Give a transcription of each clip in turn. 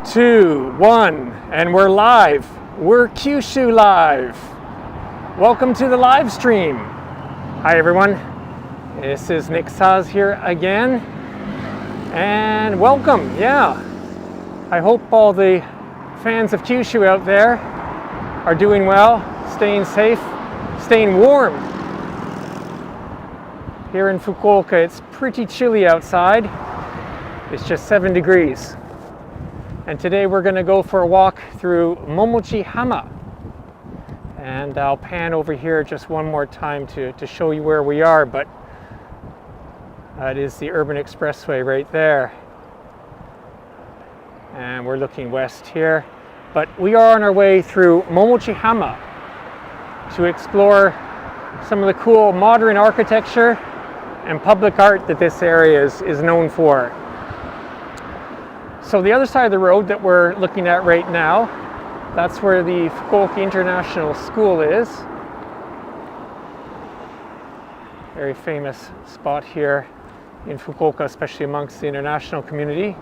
2, 1, and we're live. We're Kyushu live. Welcome to the live stream. Hi everyone. This is Nick Saz here again. And welcome. Yeah. I hope all the fans of Kyushu out there are doing well, staying safe, staying warm. Here in Fukuoka, it's pretty chilly outside. It's just 7 degrees. And today we're going to go for a walk through Momochihama. And I'll pan over here just one more time to show you where we are, but that is the urban expressway right there. And we're looking west here. But we are on our way through Momochihama to explore some of the cool modern architecture and public art that this area is known for. So the other side of the road that we're looking at right now, that's where the Fukuoka International School is. Very famous spot here in Fukuoka, especially amongst the international community.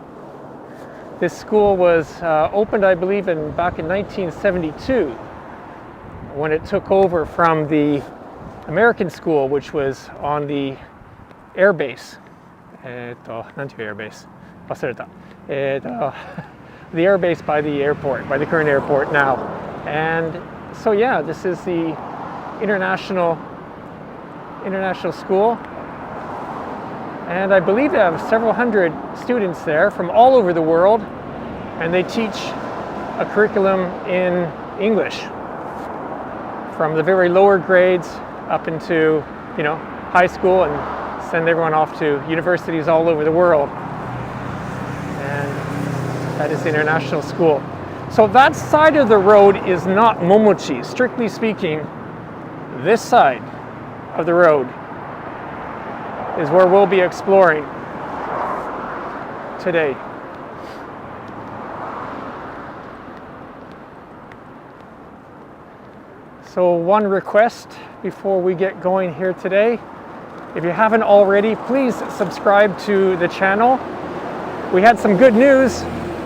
This school was opened, I believe, back in 1972 when it took over from the American school, which was on the air base. なんていう air base? 忘れた。the air base by the airport, by the current airport now. And so yeah, this is the international school. And I believe they have several hundred students there from all over the world, and they teach a curriculum in English from the very lower grades up into, high school, and send everyone off to universities all over the world. That is the international school. So that side of the road is not Momochi. Strictly speaking, this side of the road is where we'll be exploring today. So one request before we get going here today. If you haven't already, please subscribe to the channel. We had some good news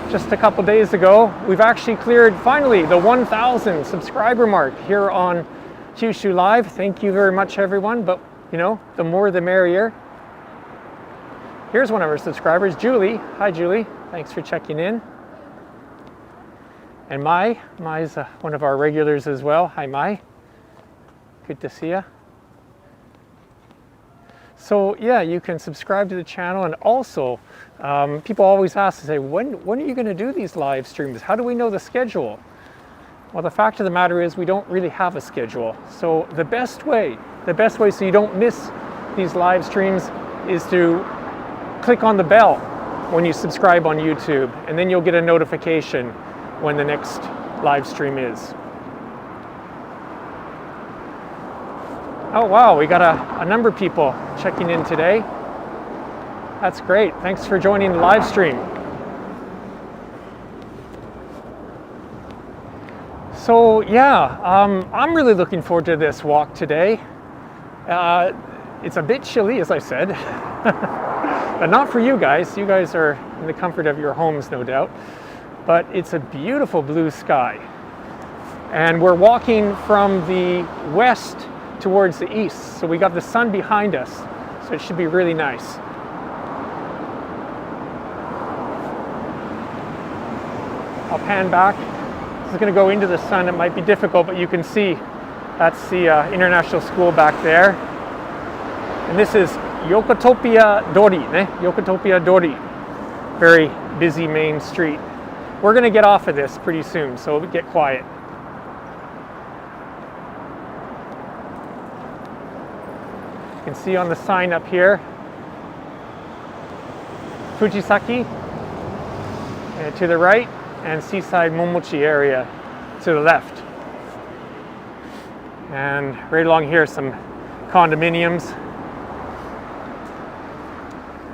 just a couple days ago. We've actually cleared finally the 1,000 subscriber mark here on Kyushu Live. Thank you very much, everyone. But the more the merrier. Here's one of our subscribers, Julie. Hi, Julie. Thanks for checking in. And Mai's one of our regulars as well. Hi, Mai. Good to see you. So yeah, you can subscribe to the channel, and also people always ask to say, when are you going to do these live streams? How do we know the schedule? Well, the fact of the matter is we don't really have a schedule. So the best way so you don't miss these live streams is to click on the bell when you subscribe on YouTube, and then you'll get a notification when the next live stream is. Oh wow, we got a number of people checking in today. That's great. Thanks for joining the live stream. So yeah, I'm really looking forward to this walk today. It's a bit chilly, as I said, but not for you guys. You guys are in the comfort of your homes, no doubt. But it's a beautiful blue sky. And we're walking from the west towards the east. So we got the sun behind us. So it should be really nice. I'll pan back. This is going to go into the sun. It might be difficult, but you can see that's the international school back there. And this is Yokotopia Dori, Yokotopia Dori. Very busy main street. We're going to get off of this pretty soon, so we'll get quiet. You can see on the sign up here, Fujisaki to the right, and Seaside Momochi area to the left. And right along here, some condominiums,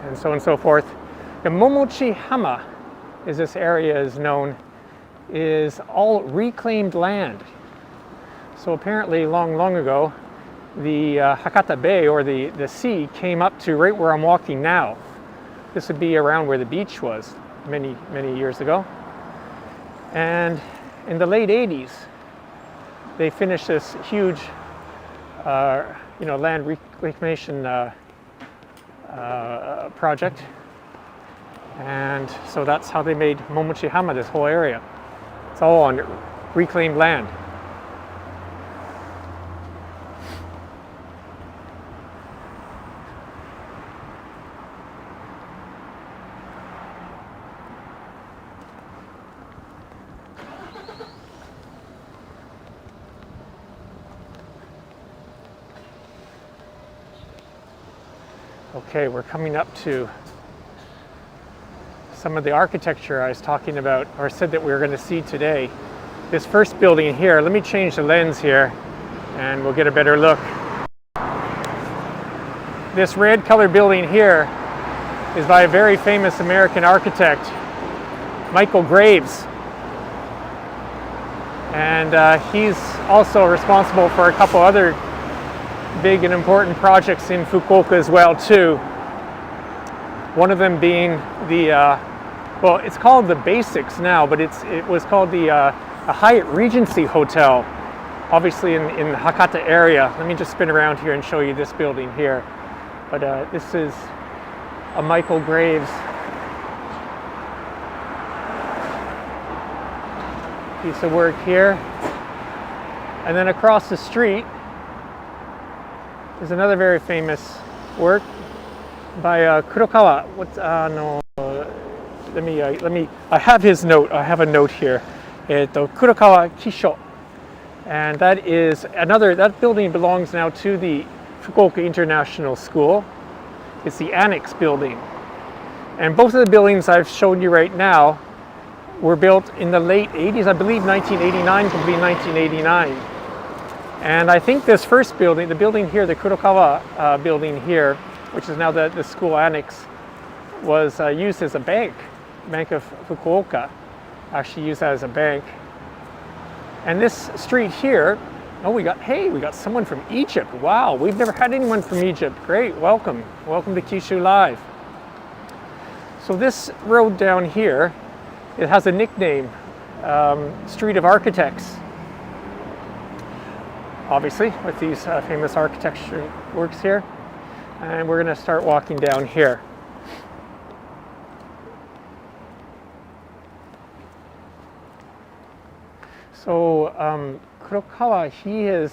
and so on and so forth. The Momochihama, as this area is known, is all reclaimed land. So apparently long ago, the Hakata Bay, or the sea, came up to right where I'm walking now. This would be around where the beach was many years ago. And in the late 80s, they finished this huge land reclamation project. And so that's how they made Momochihama, this whole area. It's all on reclaimed land. Okay, we're coming up to some of the architecture I was talking about, or said that we were going to see today. This first building here, let me change the lens here and we'll get a better look. This red colored building here is by a very famous American architect, Michael Graves. And he's also responsible for a couple other big and important projects in Fukuoka as well too. One of them being the, well, it's called the Basics now, but it was called the Hyatt Regency Hotel, obviously in the Hakata area. Let me just spin around here and show you this building here. But this is a Michael Graves piece of work here. And then across the street is another very famous work by Kurokawa. I have his note. I have a note here. Kurokawa Kisho. And that is that building belongs now to the Fukuoka International School. It's the annex building. And both of the buildings I've shown you right now were built in the late 80s, I believe 1989, complete 1989. And I think this first building, the building here, the Kurokawa building here, which is now the school annex, was used as a bank. Bank of Fukuoka actually used that as a bank. And this street here, we got someone from Egypt. Wow, we've never had anyone from Egypt. Great, welcome. Welcome to Kyushu Live. So this road down here, it has a nickname, Street of Architects. Obviously, with these famous architecture works here. And we're going to start walking down here. So Kurokawa, he is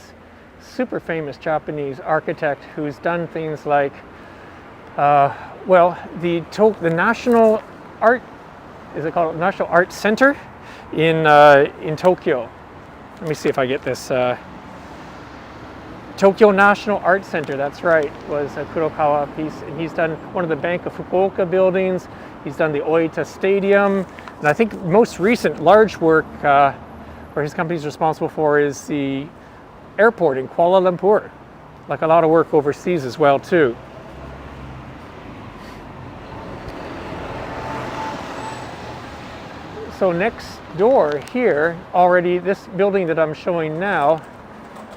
super famous Japanese architect who's done things like, the National Art, is it called National Art Center in Tokyo. Let me see if I get this. Tokyo National Art Center, that's right, was a Kurokawa piece. And he's done one of the Bank of Fukuoka buildings. He's done the Oita Stadium. And I think most recent large work where his company is responsible for is the airport in Kuala Lumpur. Like a lot of work overseas as well too. So next door here, already this building that I'm showing now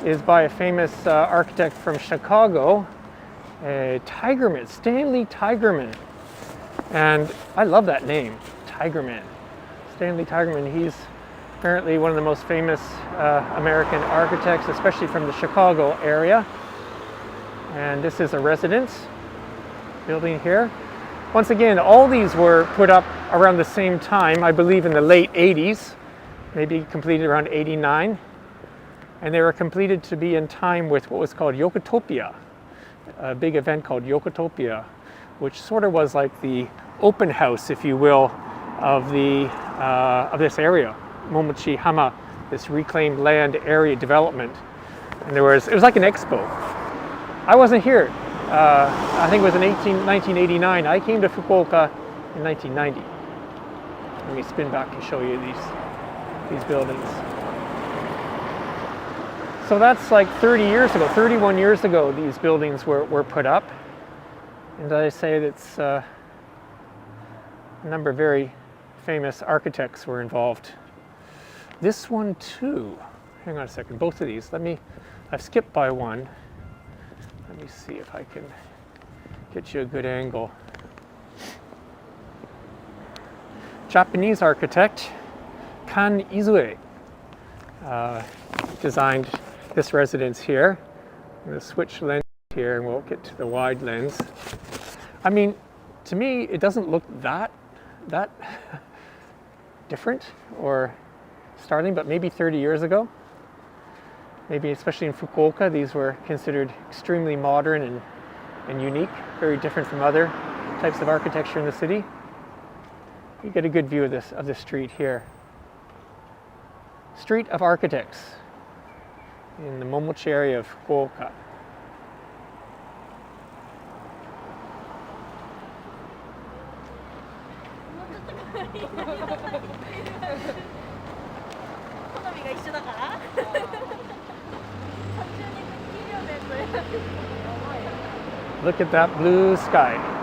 is by a famous architect from Chicago, Tigerman, Stanley Tigerman. And I love that name, Tigerman. Stanley Tigerman, he's apparently one of the most famous American architects, especially from the Chicago area. And this is a residence building here. Once again, all these were put up around the same time, I believe in the late 80s, maybe completed around 89. And they were completed to be in time with what was called Yokotopia, a big event called Yokotopia, which sort of was like the open house, if you will, of this area, Momochihama, this reclaimed land area development. And it was like an expo. I wasn't here. I think it was in 1989. I came to Fukuoka in 1990. Let me spin back and show you these buildings. So that's like 30 years ago, 31 years ago, these buildings were put up. And I say that's a number of very famous architects were involved. This one too, hang on a second, both of these, I've skipped by one. Let me see if I can get you a good angle. Japanese architect, Kan Izue designed this residence here. I'm going to switch lens here and we'll get to the wide lens. I mean, to me, it doesn't look that different or startling, but maybe 30 years ago, maybe especially in Fukuoka, these were considered extremely modern and unique, very different from other types of architecture in the city. You get a good view of this street here. Street of Architects in the Momochi area of Fukuoka. Look at that blue sky.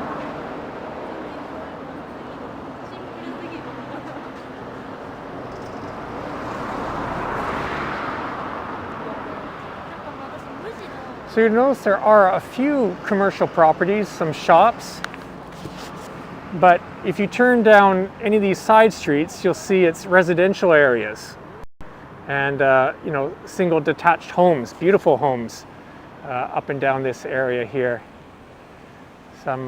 So you notice there are a few commercial properties, some shops, but if you turn down any of these side streets, you'll see it's residential areas and single detached homes, beautiful homes up and down this area here. Some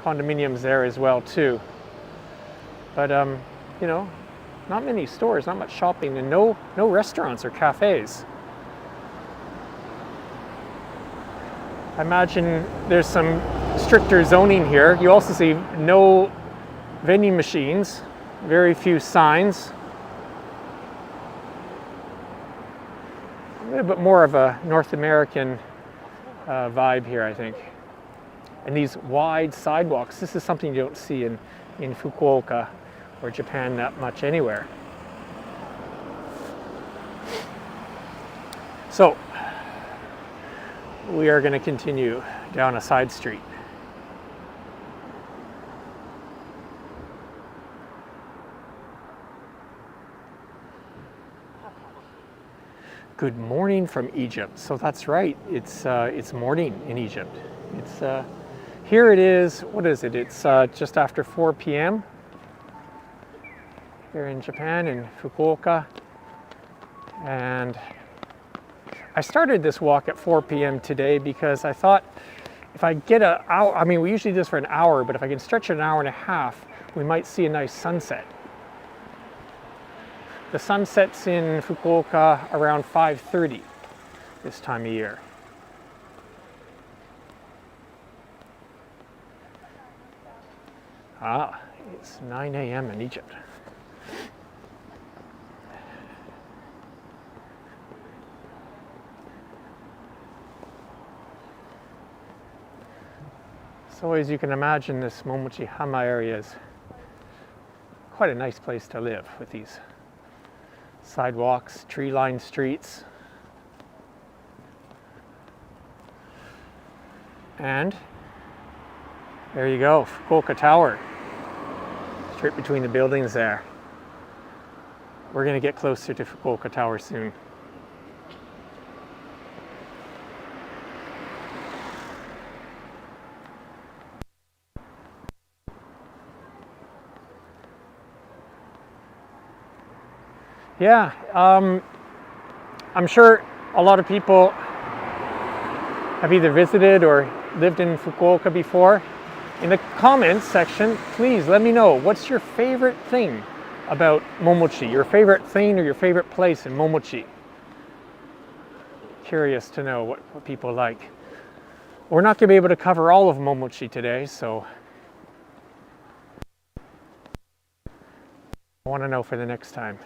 condominiums there as well too. But not many stores, not much shopping, and no restaurants or cafes. I imagine there's some stricter zoning here. You also see no vending machines, very few signs. A little bit more of a North American vibe here, I think. And these wide sidewalks, this is something you don't see in Fukuoka or Japan that much anywhere. So, we are going to continue down a side street. Good morning from Egypt. So that's right. It's morning in Egypt. It's here it is. What is it? It's just after 4 p.m. here in Japan in Fukuoka, and I started this walk at 4 p.m. today because I thought if I get an hour, I mean, we usually do this for an hour, but if I can stretch it an hour and a half, we might see a nice sunset. The sun sets in Fukuoka around 5:30 this time of year. It's 9 a.m. in Egypt. So as you can imagine, this Momochihama area is quite a nice place to live with these sidewalks, tree-lined streets. And there you go, Fukuoka Tower, straight between the buildings there. We're going to get closer to Fukuoka Tower soon. Yeah, I'm sure a lot of people have either visited or lived in Fukuoka before. In the comments section, please let me know, what's your favorite thing about Momochi? Your favorite thing or your favorite place in Momochi? Curious to know what people like. We're not going to be able to cover all of Momochi today, so I want to know for the next time.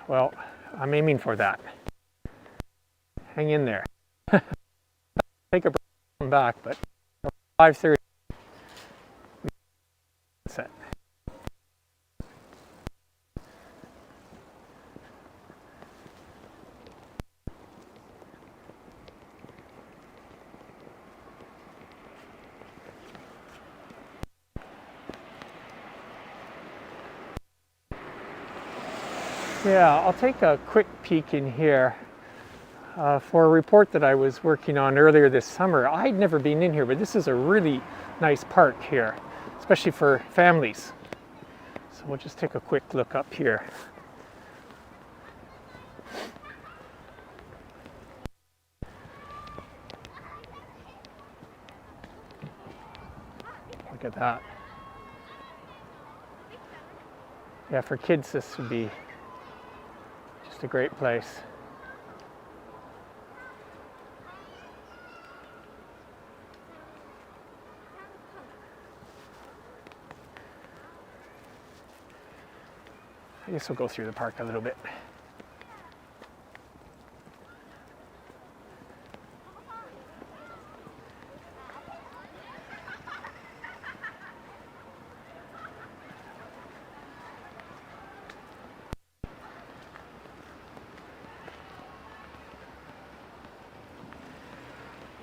Well, I'm aiming for that. Hang in there. Take a break and come back, but 5:30 set. Yeah, I'll take a quick peek in here. for a report that I was working on earlier this summer. I'd never been in here, but this is a really nice park here, especially for families. So we'll just take a quick look up here. Look at that. Yeah, for kids this would be just a great place. I guess we'll go through the park a little bit.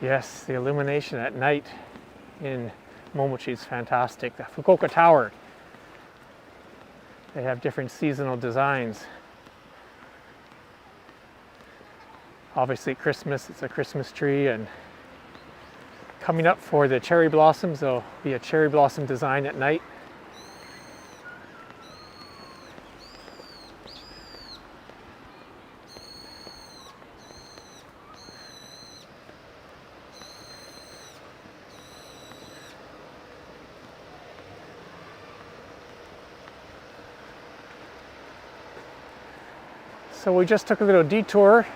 Yes, the illumination at night in Momochi is fantastic. The Fukuoka Tower, they have different seasonal designs. Obviously Christmas, it's a Christmas tree, and coming up for the cherry blossoms, there'll be a cherry blossom design at night. So we just took a little detour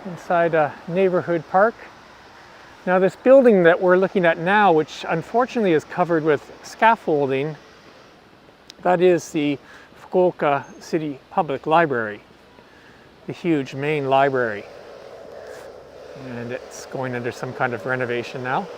inside a neighborhood park. Now this building that we're looking at now, which unfortunately is covered with scaffolding, that is the Fukuoka City Public Library, the huge main library. And it's going under some kind of renovation now.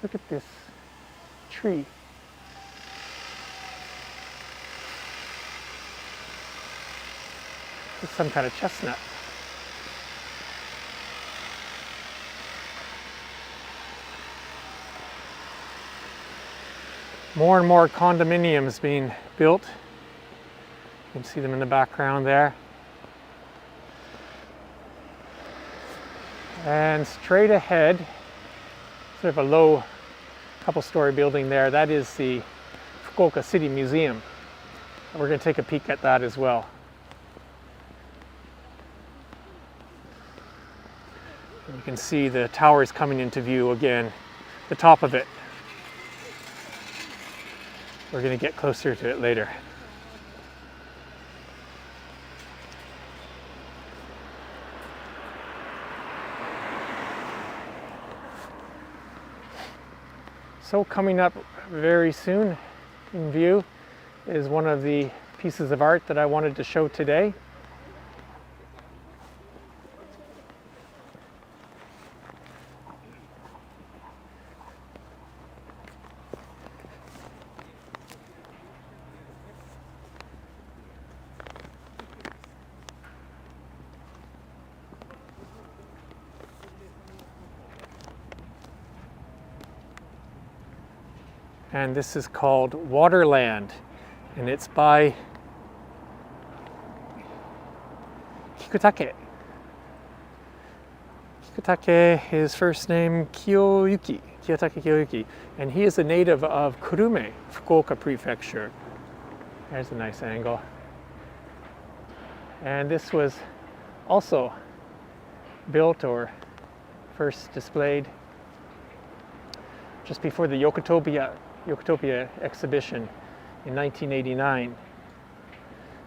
Look at this tree. It's some kind of chestnut. More and more condominiums being built. You can see them in the background there. And straight ahead, sort of a low couple-story building there, that is the Fukuoka City Museum. We're going to take a peek at that as well. And you can see the towers coming into view again, the top of it. We're going to get closer to it later. So coming up very soon in view is one of the pieces of art that I wanted to show today. And this is called Waterland, and it's by Kikutake. Kikutake, his first name Kiyotake Kiyoyuki, and he is a native of Kurume, Fukuoka Prefecture. There's a nice angle. And this was also built or first displayed just before the Yokotopia exhibition in 1989.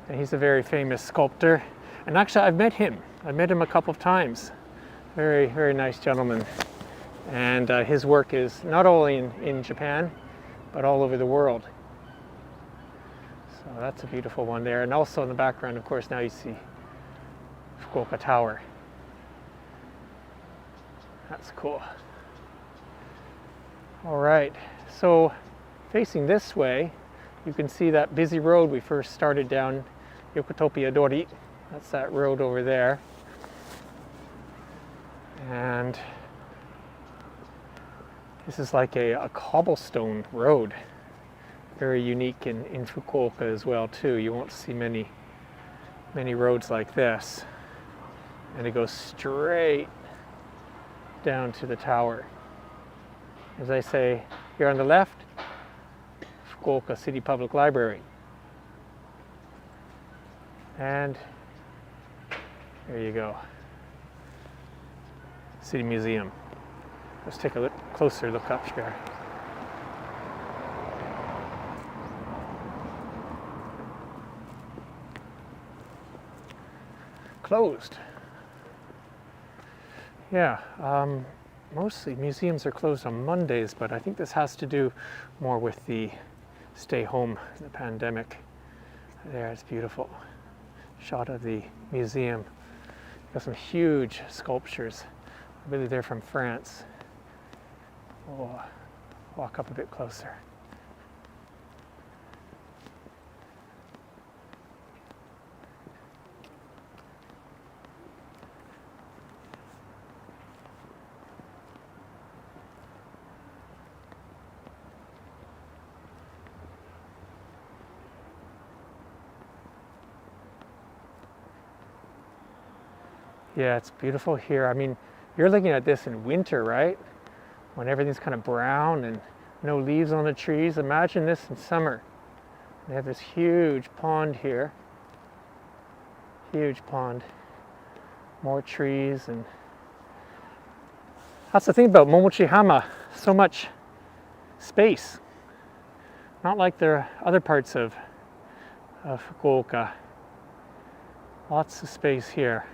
And he's a very famous sculptor. And actually I've met him a couple of times. Very, very nice gentleman. And his work is not only in Japan, but all over the world. So that's a beautiful one there. And also in the background, of course, now you see Fukuoka Tower. That's cool. All right, so facing this way, you can see that busy road we first started down, Yokotopia Dori. That's that road over there. And this is like a cobblestone road. Very unique in Fukuoka as well too. You won't see many roads like this. And it goes straight down to the tower. As I say, here on the left, Fukuoka City Public Library. And there you go. City Museum. Let's take a closer look up here. Closed. Yeah, mostly museums are closed on Mondays, but I think this has to do more with the stay home, the pandemic. There, it's beautiful. Shot of the museum. Got some huge sculptures. I believe they're from France. We'll walk up a bit closer. Yeah, it's beautiful here. I mean, you're looking at this in winter, right? When everything's kind of brown and no leaves on the trees. Imagine this in summer. They have this huge pond here. Huge pond. More trees, and that's the thing about Momochihama. So much space. Not like the other parts of Fukuoka. Lots of space here.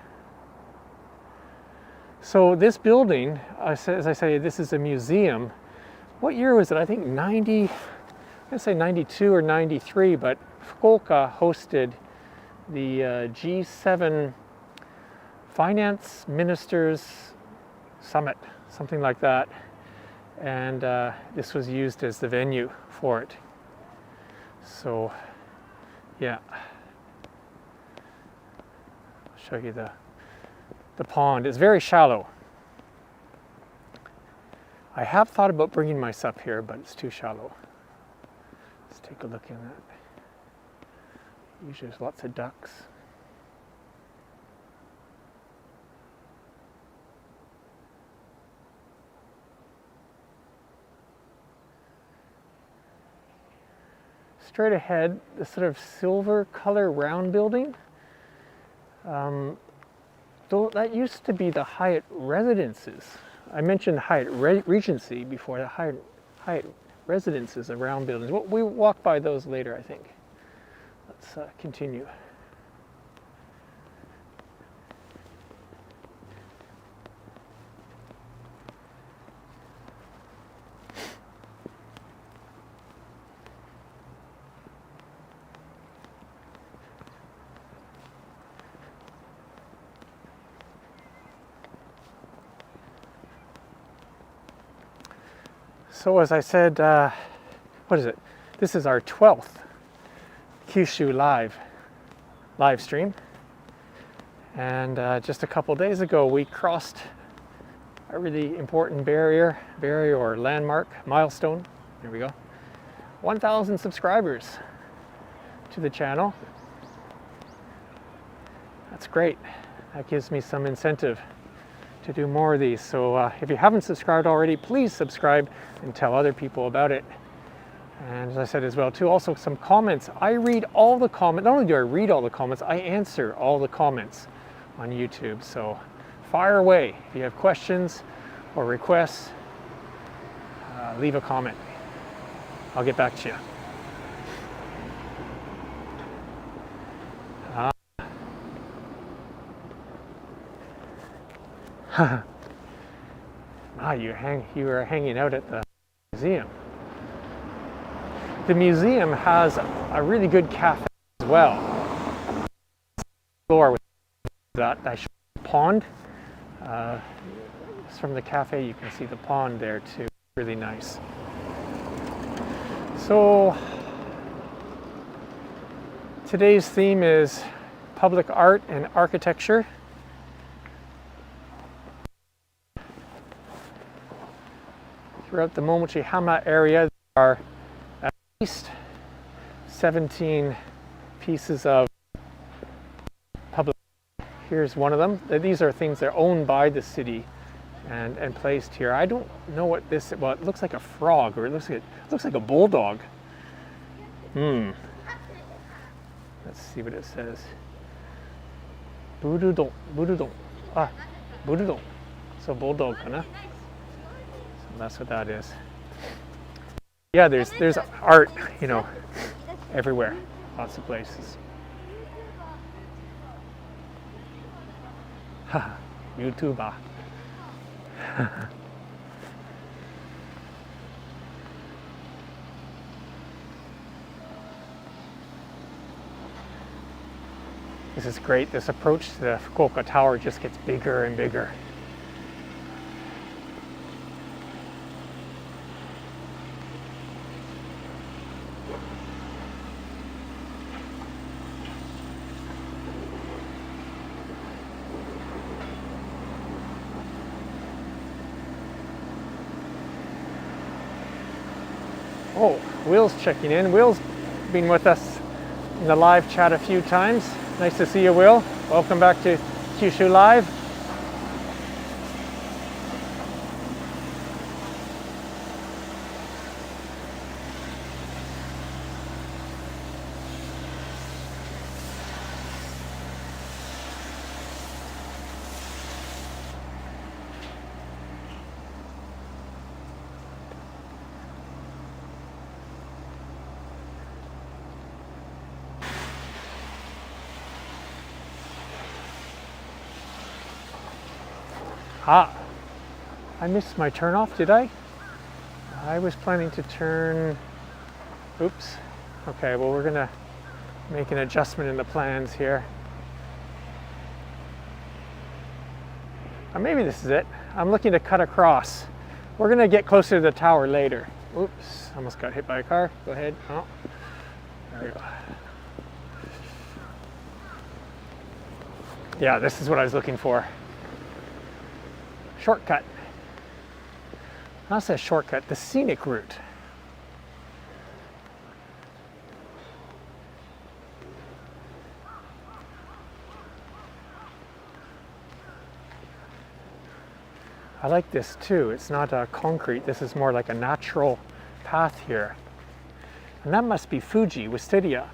So this building, as I say, this is a museum. What year was it? I think 90, I'm gonna say 92 or 93, but Fukuoka hosted the G7 Finance Ministers Summit, something like that. And this was used as the venue for it. So, yeah. I'll show you the pond. Is very shallow. I have thought about bringing my SUP here, but it's too shallow. Let's take a look in that. Usually there's lots of ducks. Straight ahead, this sort of silver color round building. Though that used to be the Hyatt residences. I mentioned Hyatt Regency before. The Hyatt residences around buildings. We walk by those later, I think. Let's continue. So as I said, what is it? This is our 12th Kyushu live stream. And just a couple days ago, we crossed a really important barrier or landmark, milestone. There we go. 1,000 subscribers to the channel. That's great. That gives me some incentive to do more of these. So if you haven't subscribed already, please subscribe and tell other people about it. And as I said as well too, also some comments. I read all the comments. Not only do I read all the comments, I answer all the comments on YouTube. So fire away. If you have questions or requests, leave a comment. I'll get back to you. You were hanging out at the museum. The museum has a really good cafe as well. Floor with that pond. From the cafe, you can see the pond there too. Really nice. So today's theme is public art and architecture. Throughout the Momochihama area, there are at least 17 pieces of public art. Here's one of them. These are things that are owned by the city and placed here. I don't know what this, well, it looks like a frog, or it looks like a bulldog. Let's see what it says. Burudon, burudon. Ah, burudon. So bulldog, kana? So that's what that is. Yeah, there's art, everywhere, lots of places. Haha, YouTuber. This is great. This approach to the Fukuoka Tower just gets bigger and bigger. Oh, Will's checking in. Will's been with us in the live chat a few times. Nice to see you, Will. Welcome back to Kyushu Live. Ah, I missed my turn off, did I? I was planning to turn, oops. Okay, well, we're gonna make an adjustment in the plans here. Or maybe this is it. I'm looking to cut across. We're gonna get closer to the tower later. Oops, almost got hit by a car. Go ahead. Oh, there we go. Yeah, this is what I was looking for. Shortcut. Not say shortcut, the scenic route. I like this too. It's not concrete. This is more like a natural path here. And that must be Fuji, wisteria,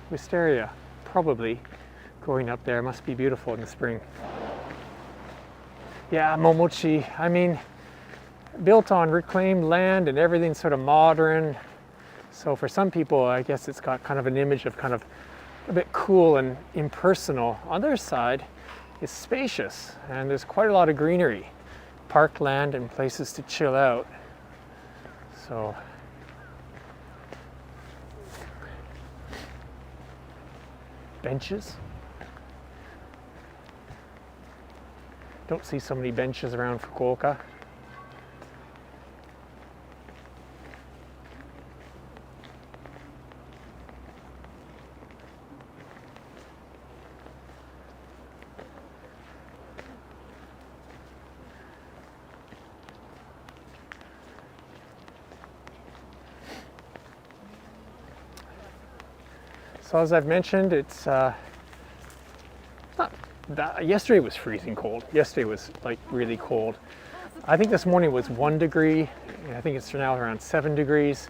probably growing up there. Must be beautiful in the spring. Yeah, Momochi, I mean, built on reclaimed land and everything's sort of modern. So for some people, I guess it's got kind of an image of kind of a bit cool and impersonal. On their side, it's spacious and there's quite a lot of greenery, parkland and places to chill out. So benches. Don't see so many benches around Fukuoka. So as I've mentioned, it's yesterday was freezing cold. Yesterday was like really cold. I think this morning was 1 degree. I think it's now around 7 degrees,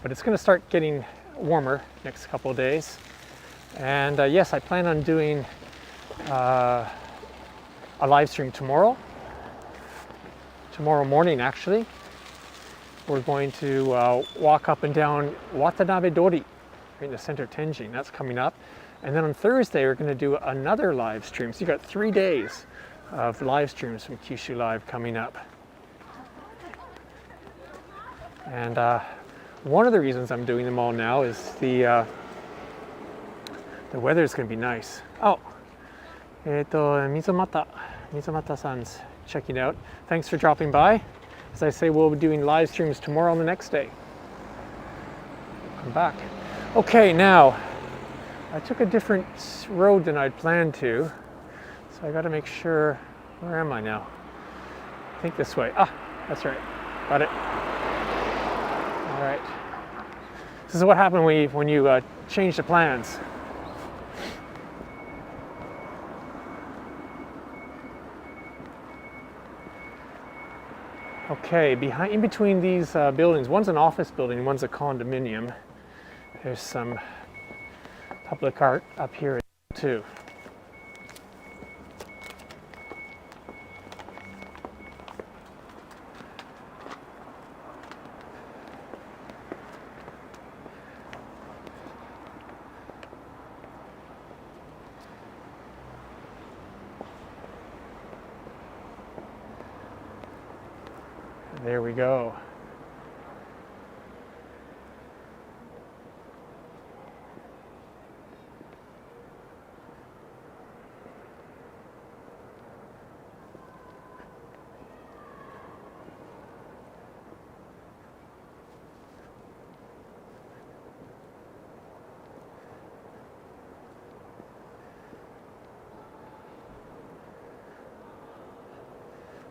but it's going to start getting warmer next couple of days. And yes, I plan on doing a live stream tomorrow morning actually. We're going to walk up and down Watanabe Dori in the center of Tenjin. That's coming up. And then on Thursday, we're going to do another live stream. So you got 3 days of live streams from Kyushu Live coming up. And one of the reasons I'm doing them all now is the weather is going to be nice. Oh, Mizumata-san's checking out. Thanks for dropping by. As I say, we'll be doing live streams tomorrow on the next day. I'm back. Okay, now I took a different road than I'd planned to, so I got to make sure. Where am I now? I think this way. Ah, that's right. Got it. All right. This is what happened when you change the plans. Okay, in between these buildings, one's an office building, one's a condominium. There's some public art up here too. There we go.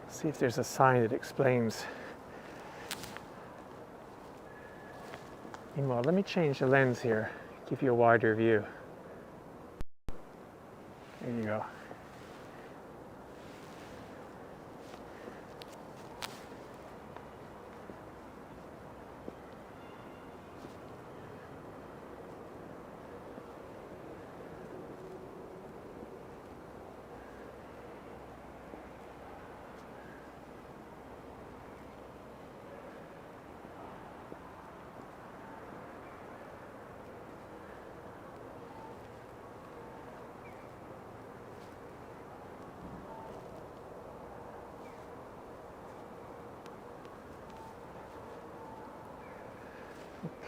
See if there's a sign that explains. Meanwhile, let me change the lens here, give you a wider view. There you go.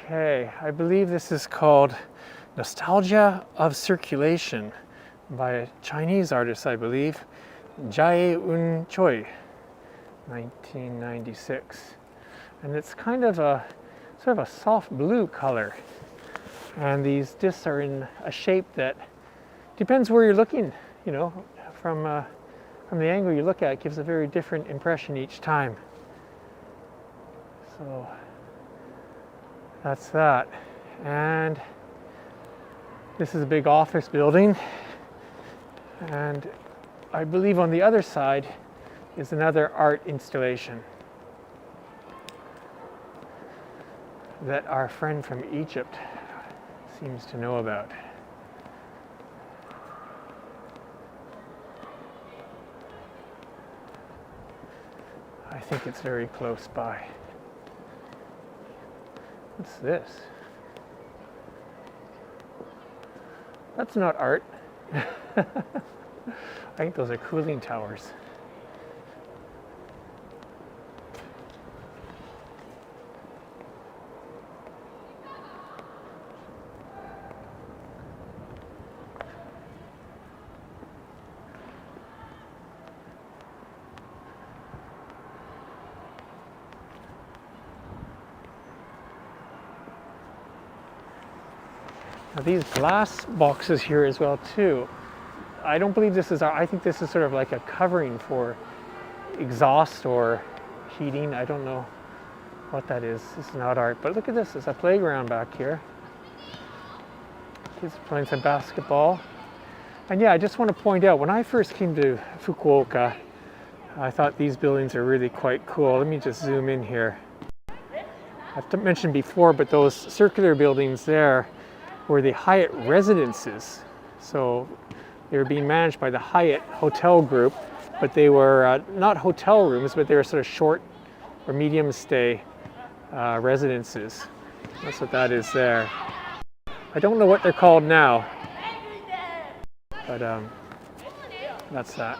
Okay, I believe this is called Nostalgia of Circulation by a Chinese artist, I believe, Jae-un Choi, 1996. And it's kind of a sort of a soft blue color. And these discs are in a shape that depends where you're looking, you know, from the angle you look at, it gives a very different impression each time. So that's that. And this is a big office building. And I believe on the other side is another art installation that our friend from Egypt seems to know about. I think it's very close by. What's this? That's not art. I think those are cooling towers. Now these glass boxes here as well too. I don't believe this is art. I think this is sort of like a covering for exhaust or heating. I don't know what that is. This is not art. But look at this. There's a playground back here. Kids are playing some basketball. And yeah, I just want to point out, when I first came to Fukuoka, I thought these buildings are really quite cool. Let me just zoom in here. I've mentioned before, but those circular buildings there were the Hyatt residences. So they were being managed by the Hyatt hotel group, but they were not hotel rooms, but they were sort of short or medium stay residences. That's what that is there. I don't know what they're called now, but that's that.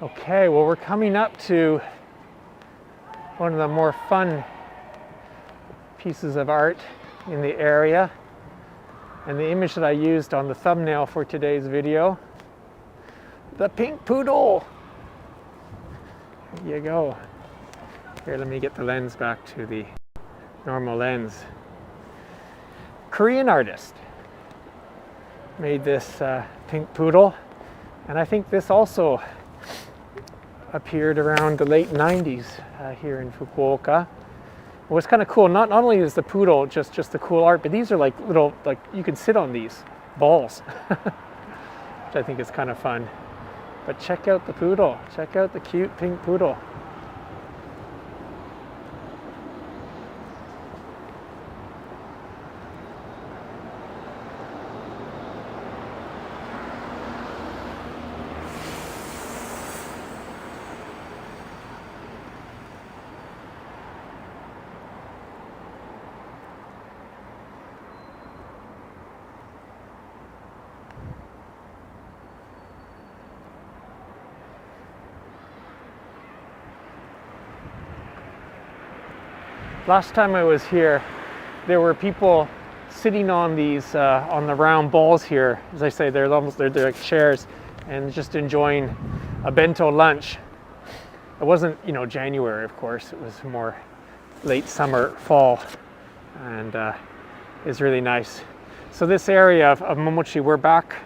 Okay, well, we're coming up to one of the more fun pieces of art in the area, and the image that I used on the thumbnail for today's video, the pink poodle. There you go. Here, let me get the lens back to the normal lens. Korean artist made this pink poodle, and I think this also appeared around the late 90s here in Fukuoka. What's kind of cool, not only is the poodle just the cool art, but these are like little, like you can sit on these balls, which I think is kind of fun. But check out the poodle, check out the cute pink poodle. Last time I was here, there were people sitting on these on the round balls here. As I say, they're like chairs, and just enjoying a bento lunch. It wasn't, January, of course. It was more late summer, fall, and it's really nice. So this area of Momochi, we're back.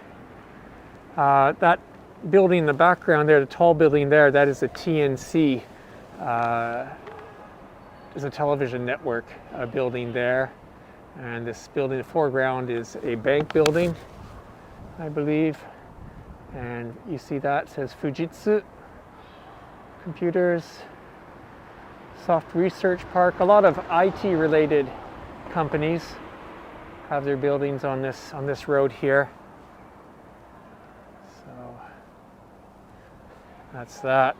That building in the background there, the tall building there, that is the TNC. There's a television network building there, and this building in the foreground is a bank building, I believe, and you see that says Fujitsu Computers, Soft Research Park. A lot of IT related companies have their buildings on this road here. So that's that.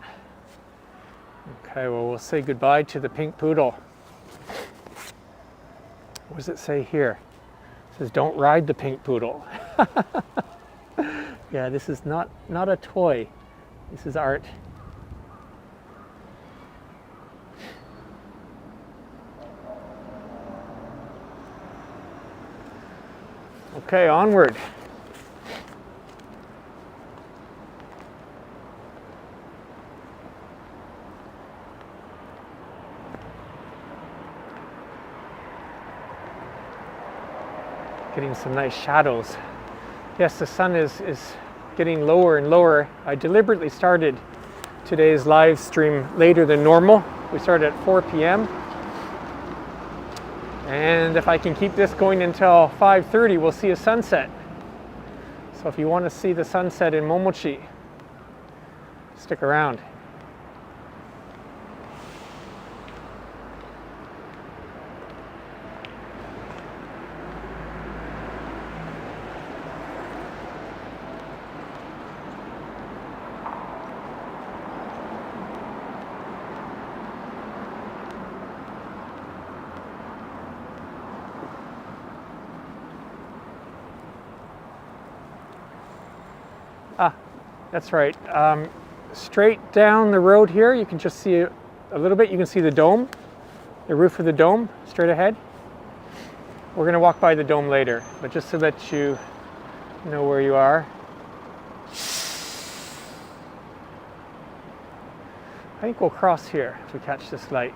Okay, well, we'll say goodbye to the pink poodle. What does it say here? It says, don't ride the pink poodle. Yeah, this is not a toy. This is art. Okay, onward. Getting some nice shadows. Yes, the sun is getting lower and lower. I deliberately started today's live stream later than normal. We started at 4 p.m. And if I can keep this going until 5:30, we'll see a sunset. So if you want to see the sunset in Momochi, stick around. That's right. Straight down the road here, you can just see a little bit. You can see the dome, the roof of the dome, straight ahead. We're going to walk by the dome later, but just to let you know where you are. I think we'll cross here if we catch this light.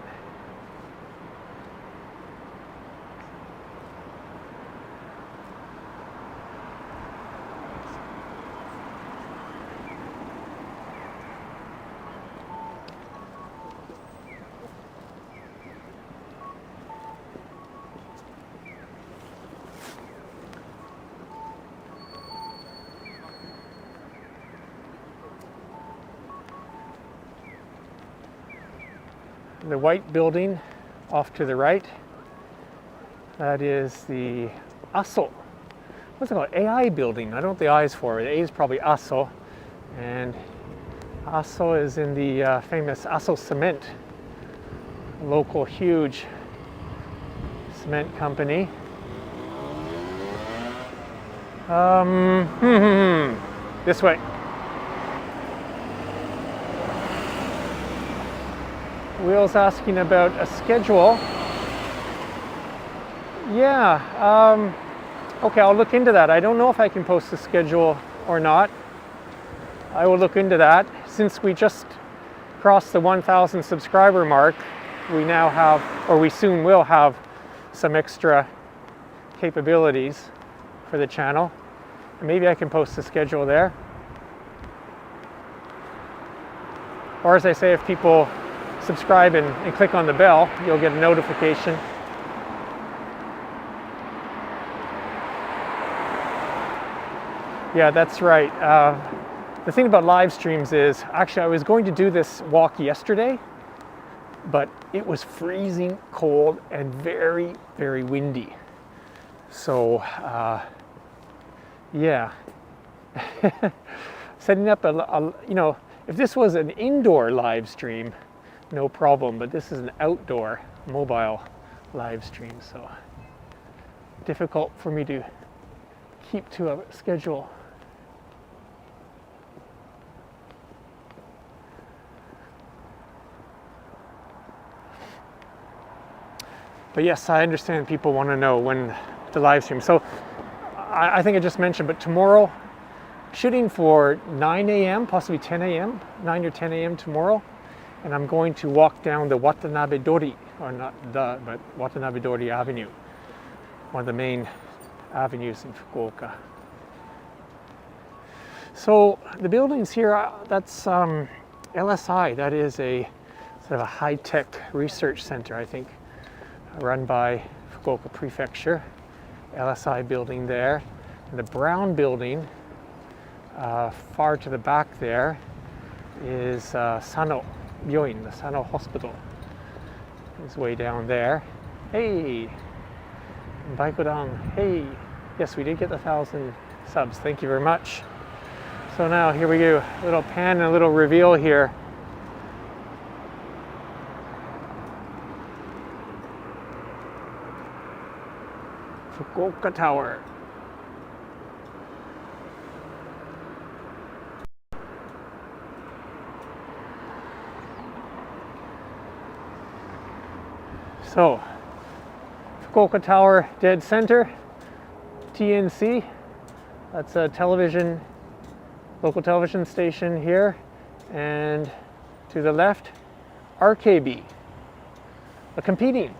The white building off to the right, that is the ASO. What's it called? AI building. I don't know what the I is for. The A is probably ASO. And ASO is in the famous ASO Cement, a local huge cement company. This way. Will's asking about a schedule. Yeah, okay, I'll look into that. I don't know if I can post a schedule or not. I will look into that. Since we just crossed the 1,000 subscriber mark, we now have, or we soon will have, some extra capabilities for the channel. And maybe I can post the schedule there. Or as I say, if people subscribe and click on the bell, you'll get a notification. Yeah, that's right. The thing about live streams is, actually I was going to do this walk yesterday, but it was freezing cold and very, very windy. So, yeah. Setting up you know, if this was an indoor live stream, no problem, but this is an outdoor mobile live stream, so difficult for me to keep to a schedule. But yes, I understand people want to know when the live stream. So I think I just mentioned, but tomorrow, shooting for 9 a.m., possibly 10 a.m., 9 or 10 a.m. tomorrow. And I'm going to walk down the Watanabe Dori, or not the, but Watanabe Dori Avenue, one of the main avenues in Fukuoka. So the buildings here, that's LSI, that is a sort of a high-tech research center, I think, run by Fukuoka Prefecture. LSI building there. And the brown building, far to the back there, is Sano Byoin, the Sano Hospital. Is way down there. Hey! Baikodan, hey! Yes, we did get 1,000 subs. Thank you very much. So now, here we go. A little pan and a little reveal here. Fukuoka Tower. So, Fukuoka Tower dead center, TNC, that's a television, local television station here, and to the left, RKB, a competing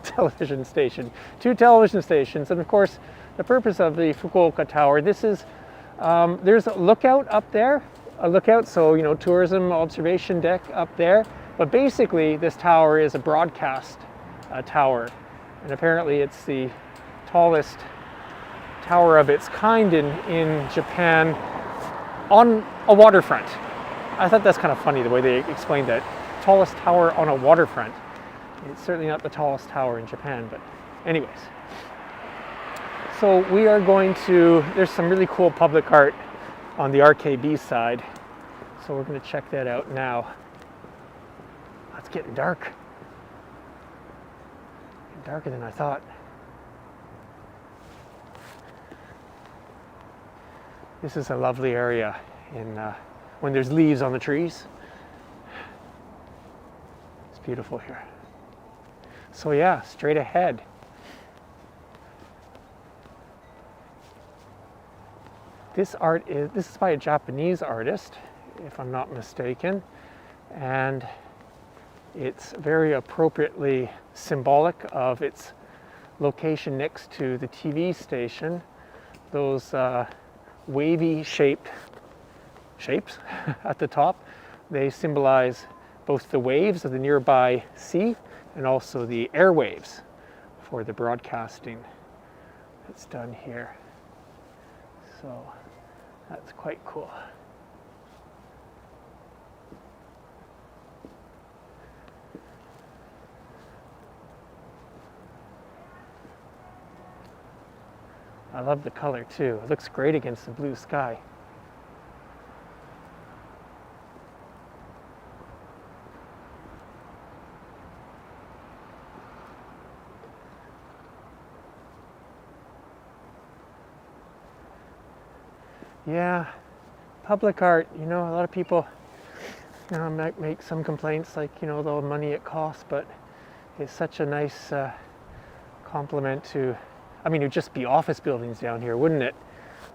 television station, 2 television stations, and of course the purpose of the Fukuoka Tower, this is, there's a lookout up there, so you know, tourism observation deck up there. But basically, this tower is a broadcast tower, and apparently it's the tallest tower of its kind in Japan on a waterfront. I thought that's kind of funny the way they explained that. Tallest tower on a waterfront. It's certainly not the tallest tower in Japan, but anyways. So we are going to, there's some really cool public art on the RKB side, so we're going to check that out now. It's getting dark. Getting darker than I thought. This is a lovely area when there's leaves on the trees. It's beautiful here. So yeah, straight ahead. This is by a Japanese artist, if I'm not mistaken, and it's very appropriately symbolic of its location next to the TV station. Those wavy shapes at the top, they symbolize both the waves of the nearby sea and also the airwaves for the broadcasting that's done here. So that's quite cool. I love the color too. It looks great against the blue sky. Yeah, public art, you know, a lot of people, you know, might make some complaints like, you know, the money it costs, but it's such a nice complement to, I mean, it would just be office buildings down here, wouldn't it?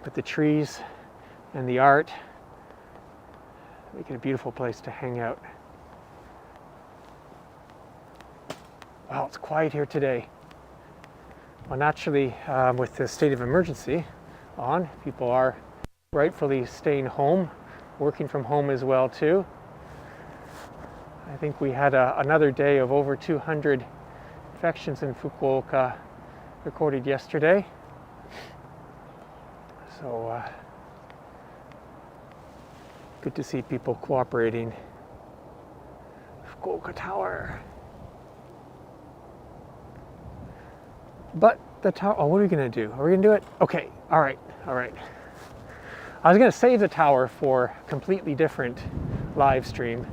But the trees and the art make it a beautiful place to hang out. Wow, it's quiet here today. Well, naturally, with the state of emergency on, people are rightfully staying home, working from home as well too. I think we had another day of over 200 infections in Fukuoka recorded yesterday. So good to see people cooperating. Fukuoka Tower. But the tower, oh, what are we gonna do? Are we gonna do it? Okay, all right. I was gonna save the tower for a completely different live stream,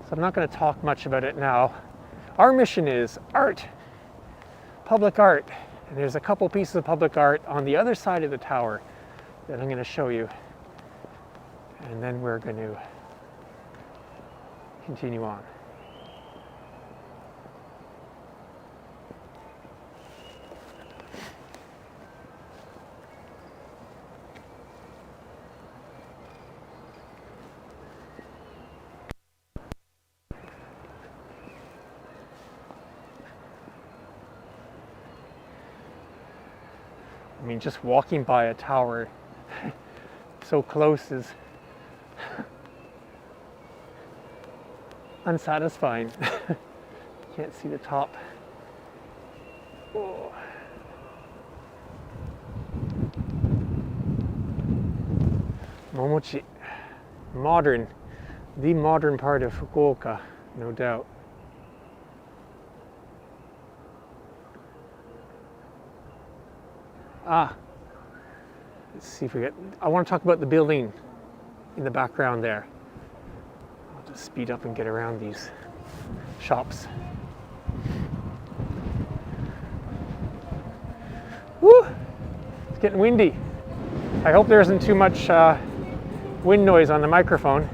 so I'm not gonna talk much about it now. Our mission is art, public art, and there's a couple pieces of public art on the other side of the tower that I'm gonna show you, and then we're gonna continue on. I mean, just walking by a tower so close is unsatisfying. Can't see the top. Oh. Momochi, modern, the modern part of Fukuoka, no doubt. Let's see if we get, I want to talk about the building in the background there. I'll just speed up and get around these shops. Woo! It's getting windy. I hope there isn't too much wind noise on the microphone.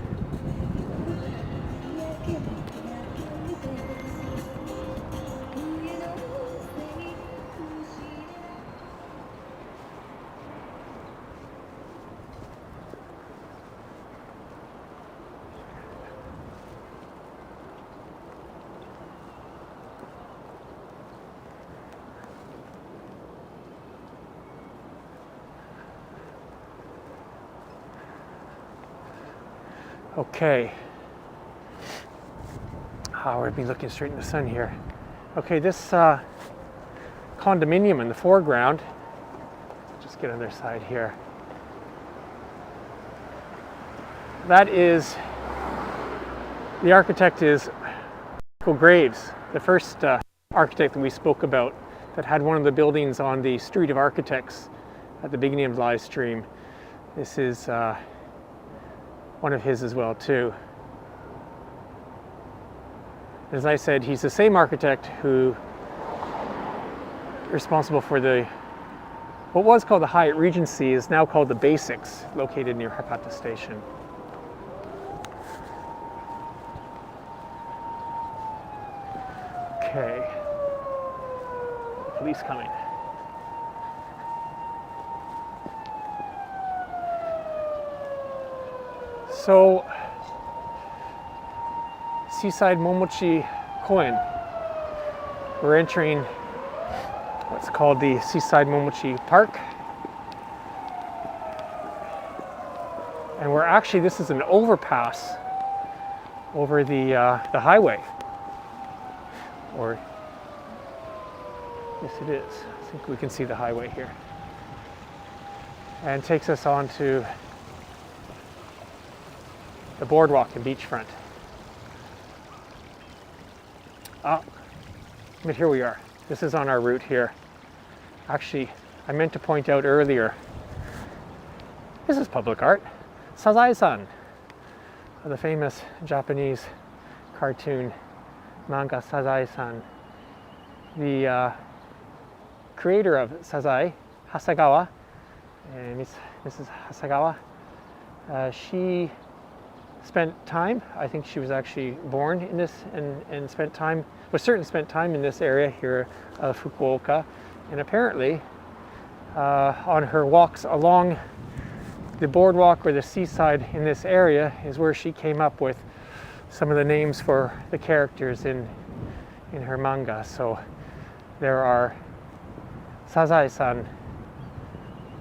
Okay, we'll be looking straight in the sun here. Okay, this condominium in the foreground, just get on their side here. That is, the architect is Michael Graves, the first architect that we spoke about that had one of the buildings on the Street of Architects at the beginning of the live stream. This is one of his as well too. As I said, he's the same architect who responsible for what was called the Hyatt Regency is now called the Basics, located near Hakata Station. Okay, police coming. So, Seaside Momochi Koen. We're entering what's called the Seaside Momochi Park. And we're actually, this is an overpass over the highway. Or, yes it is. I think we can see the highway here. And takes us on to the boardwalk and beachfront. But here we are. This is on our route here. Actually, I meant to point out earlier, this is public art. Sazai-san, the famous Japanese cartoon manga Sazai-san. The creator of Sazai, Hasegawa, Mrs. Hasegawa, she spent time, I think she was actually born in this and spent time in this area here of Fukuoka, and apparently on her walks along the boardwalk or the seaside in this area is where she came up with some of the names for the characters in in her manga. So there are Sazai-san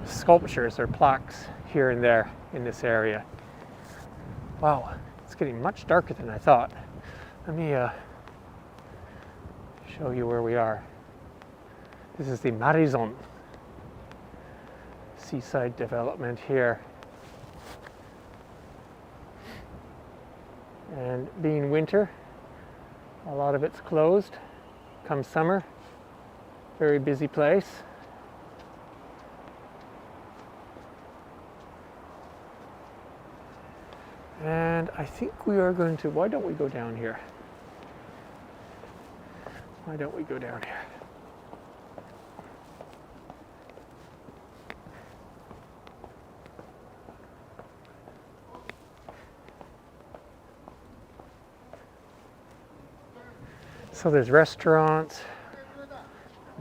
sculptures or plaques here and there in this area. Wow, it's getting much darker than I thought. Let me show you where we are. This is the Marizon seaside development here. And being winter, a lot of it's closed. Come summer, very busy place. And I think we are going to, why don't we go down here? Why don't we go down here? So there's restaurants,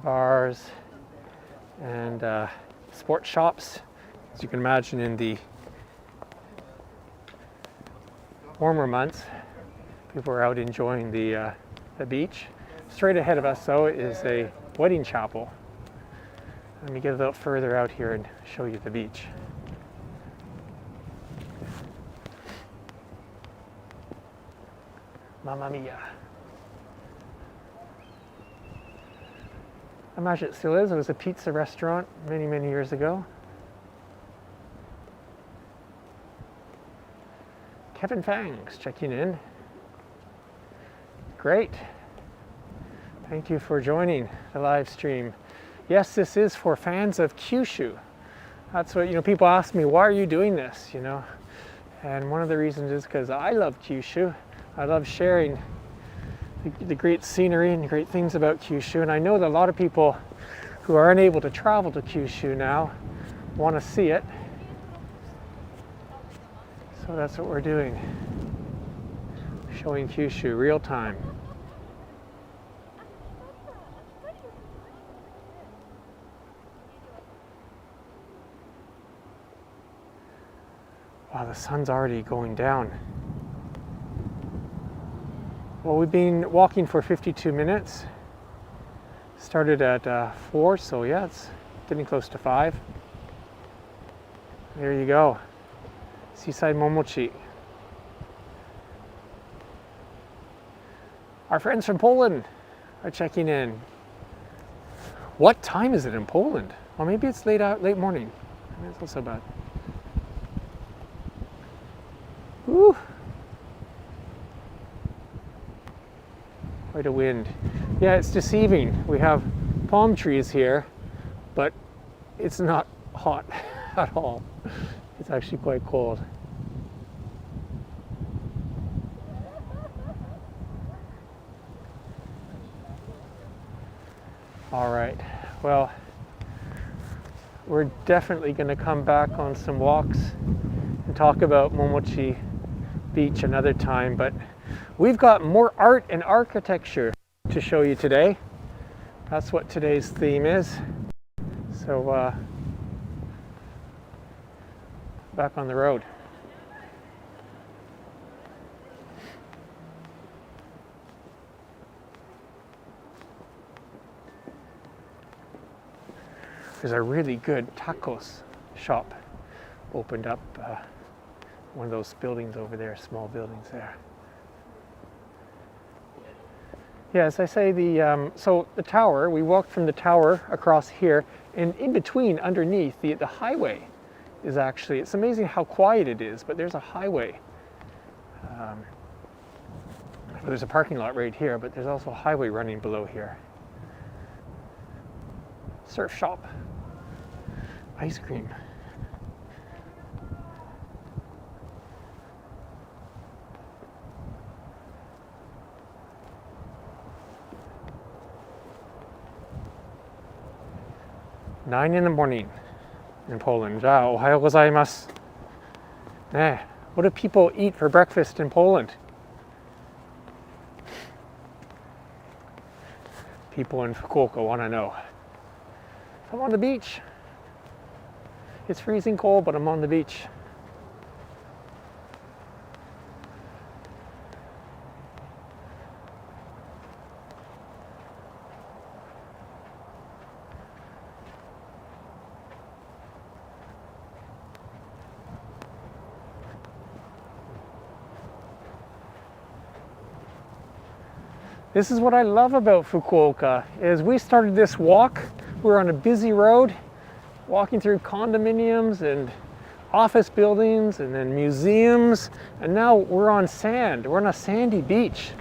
bars, and sports shops. As you can imagine, in the warmer months, people are out enjoying the beach. Straight ahead of us, though, is a wedding chapel. Let me get a little further out here and show you the beach. Mamma mia. I imagine it still is. It was a pizza restaurant many, many years ago. Kevin Fangs checking in. Great. Thank you for joining the live stream. Yes, this is for fans of Kyushu. That's what, people ask me, why are you doing this, And one of the reasons is because I love Kyushu. I love sharing the great scenery and great things about Kyushu, and I know that a lot of people who are unable to travel to Kyushu now want to see it. So that's what we're doing, showing Kyushu real time. Wow, the sun's already going down. Well, we've been walking for 52 minutes. Started at 4, so yeah, it's getting close to 5. There you go. Seaside Momochi. Our friends from Poland are checking in. What time is it in Poland? Well, maybe it's late morning. Maybe it's not so bad. Woo! Quite a wind. Yeah, it's deceiving. We have palm trees here, but it's not hot at all. It's actually quite cold. All right, well, we're definitely going to come back on some walks and talk about Momochi Beach another time, but we've got more art and architecture to show you today. That's what today's theme is. So back on the road. There's a really good tacos shop opened up. One of those buildings over there, small buildings there. Yeah, as I say, so the tower, we walked from the tower across here, and in between, underneath, the highway is actually, it's amazing how quiet it is, but there's a highway. There's a parking lot right here, but there's also a highway running below here. Surf shop. Ice cream. Nine in the morning in Poland. じゃあ、おはようございます。ねえ、what do people eat for breakfast in Poland? People in Fukuoka want to know. I'm on the beach. It's freezing cold, but I'm on the beach. This is what I love about Fukuoka, is we started this walk. We're on a busy road, walking through condominiums and office buildings and then museums, and now we're on sand. We're on a sandy beach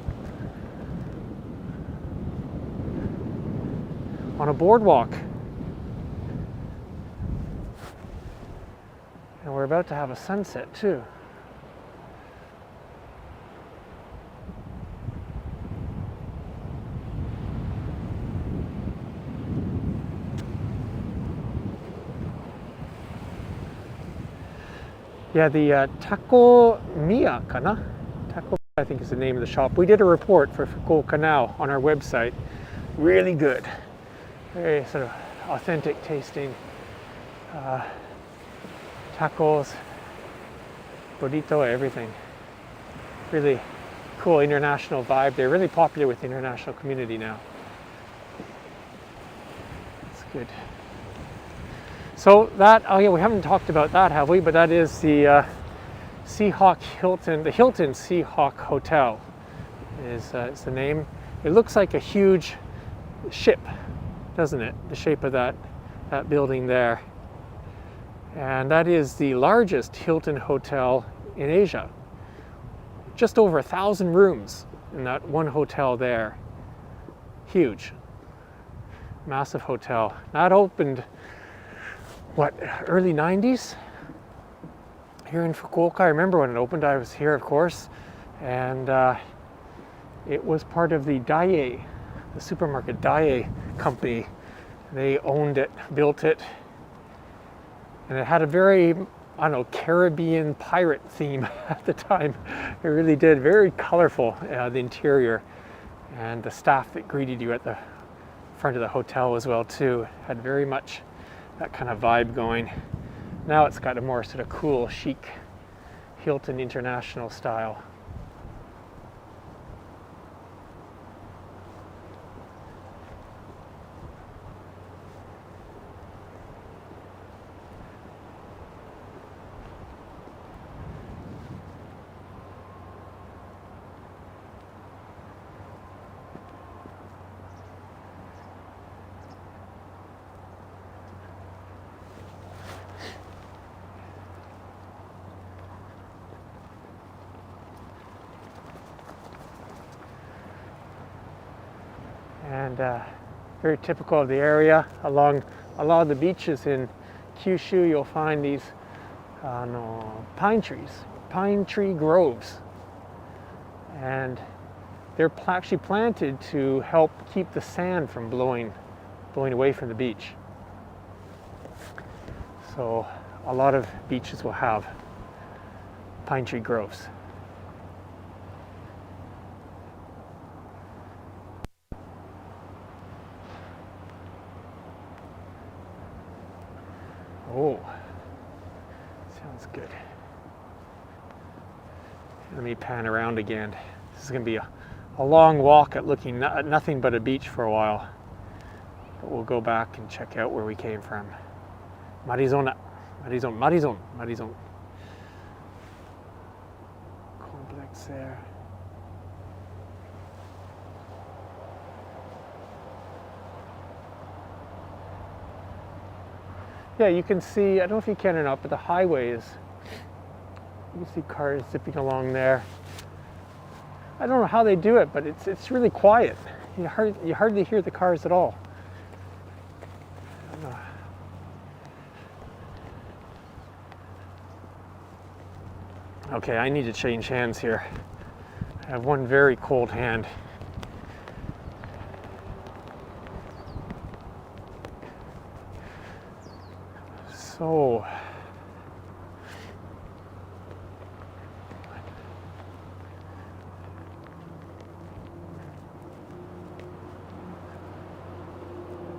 on a boardwalk. And we're about to have a sunset too. Yeah, the Takomiya kana? Takomiya, I think is the name of the shop. We did a report for Fukuoka Now on our website. Really good. Very sort of authentic tasting tacos, burrito, everything. Really cool international vibe. They're really popular with the international community now. That's good. So that, oh yeah, we haven't talked about that, have we? But that is the Seahawk Hilton, the Hilton Seahawk Hotel is the name. It looks like a huge ship, doesn't it? The shape of that building there. And that is the largest Hilton hotel in Asia. Just over 1,000 rooms in that one hotel there. Huge. Massive hotel. That opened, what, early 90s? Here in Fukuoka. I remember when it opened, I was here, of course. And it was part of the Daiei, the supermarket Daiei company. They owned it, built it. And it had a very, I don't know, Caribbean pirate theme at the time. It really did. Very colorful, the interior. And the staff that greeted you at the front of the hotel as well, too. Had very much that kind of vibe going. Now it's got a more sort of cool, chic, Hilton International style. And very typical of the area. Along a lot of the beaches in Kyushu, you'll find these pine trees, pine tree groves. And they're actually planted to help keep the sand from blowing away from the beach. So a lot of beaches will have pine tree groves. Oh, sounds good. Let me pan around again. This is going to be a long walk at looking at nothing but a beach for a while. But we'll go back and check out where we came from. Marizona. Complex there. Yeah, you can see, I don't know if you can or not, but the highway is, you can see cars zipping along there. I don't know how they do it, but it's really quiet. You hardly hear the cars at all. I don't know. Okay, I need to change hands here. I have one very cold hand. So,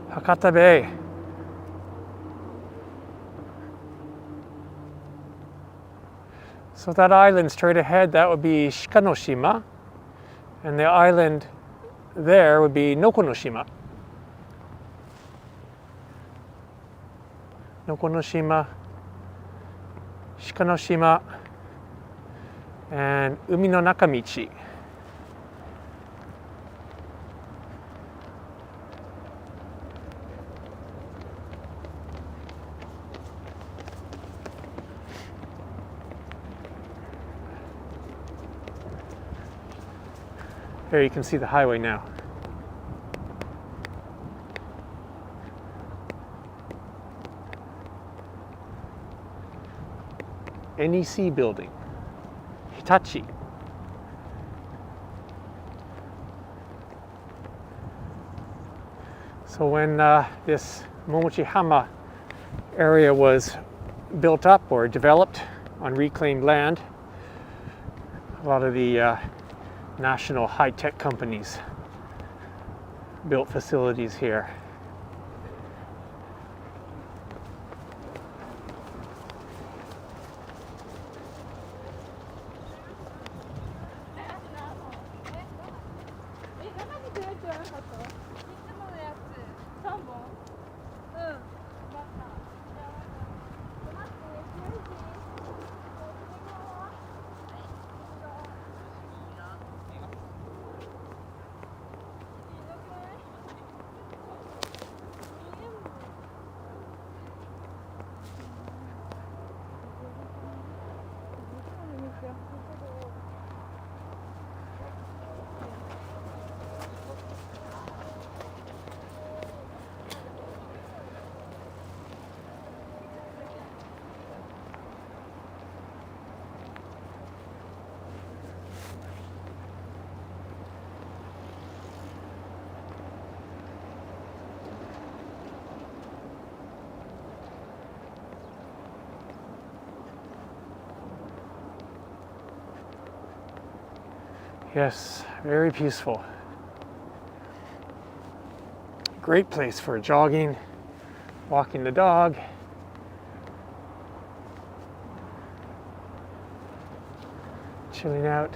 Hakata Bay. So that island straight ahead, that would be Shikanoshima, and the island there would be Nokonoshima. Nokonoshima, Shikanoshima, and Umi no Nakamichi. There you can see the highway now. NEC building, Hitachi. So when this Momochihama area was built up or developed on reclaimed land, a lot of the national high-tech companies built facilities here. Yes, very peaceful. Great place for jogging, walking the dog. Chilling out.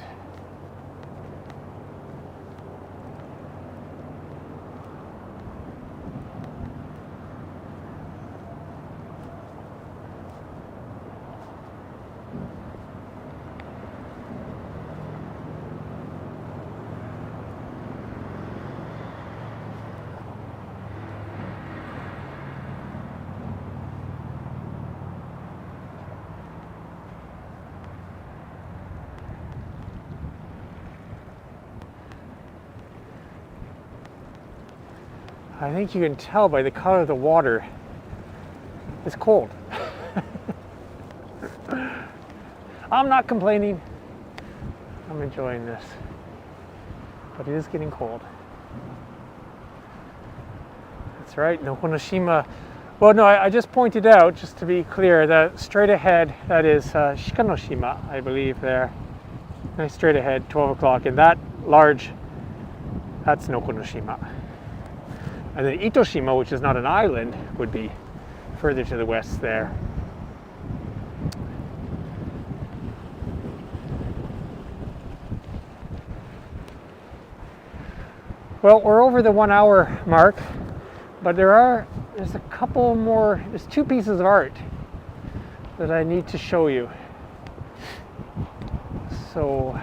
I think you can tell by the color of the water, it's cold. I'm not complaining. I'm enjoying this. But it is getting cold. That's right, Nokonoshima. Well, no, I just pointed out, just to be clear, that straight ahead, that is Shikanoshima, I believe, there. Nice straight ahead, 12 o'clock. And that large, that's Nokonoshima. And then Itoshima, which is not an island, would be further to the west there. Well, we're over the 1 hour mark, but there's a couple more, there's two pieces of art that I need to show you. So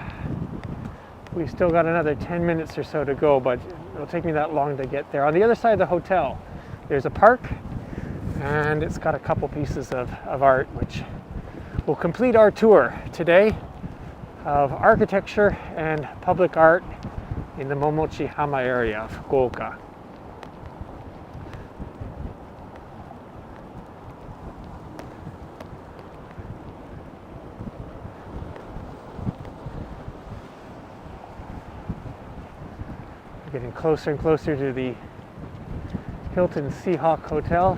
we've still got another 10 minutes or so to go, but it'll take me that long to get there. On the other side of the hotel, there's a park, and it's got a couple pieces of art, which will complete our tour today of architecture and public art in the Momochihama area of Fukuoka. Getting closer and closer to the Hilton Seahawk Hotel.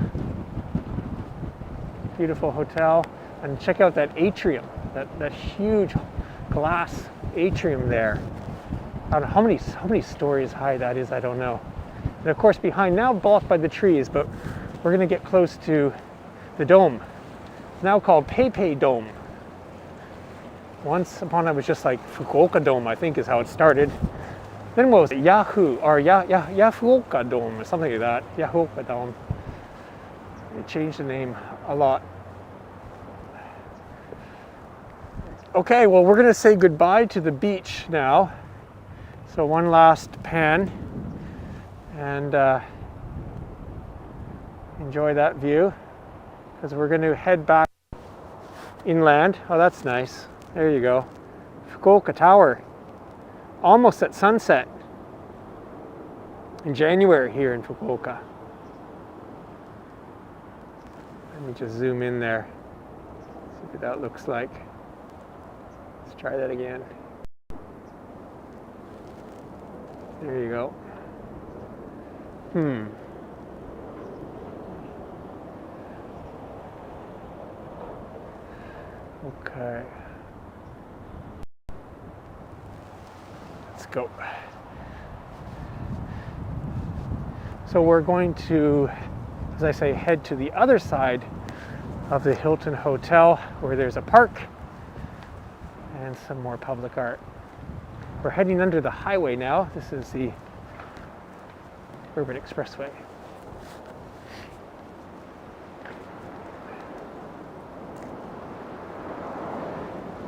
Beautiful hotel. And check out that atrium, that huge glass atrium there. I don't know how many stories high that is, I don't know. And of course behind, now blocked by the trees, but we're gonna get close to the dome. It's now called Pei Dome. Once upon it was just like Fukuoka Dome, I think is how it started. Then what was it? Yahoo or Yafuoka Dome or something like that. Yafuoka Dome. They changed the name a lot. Okay, well, we're gonna say goodbye to the beach now. So one last pan and enjoy that view, because we're gonna head back inland. Oh, that's nice. There you go. Fukuoka Tower. almost at sunset in January here in Fukuoka. Let me just zoom in there, see what that looks like. Let's try that again. There you go. Okay. Let's go. So we're going to, as I say, head to the other side of the Hilton Hotel where there's a park and some more public art. We're heading under the highway now. This is the Urban Expressway.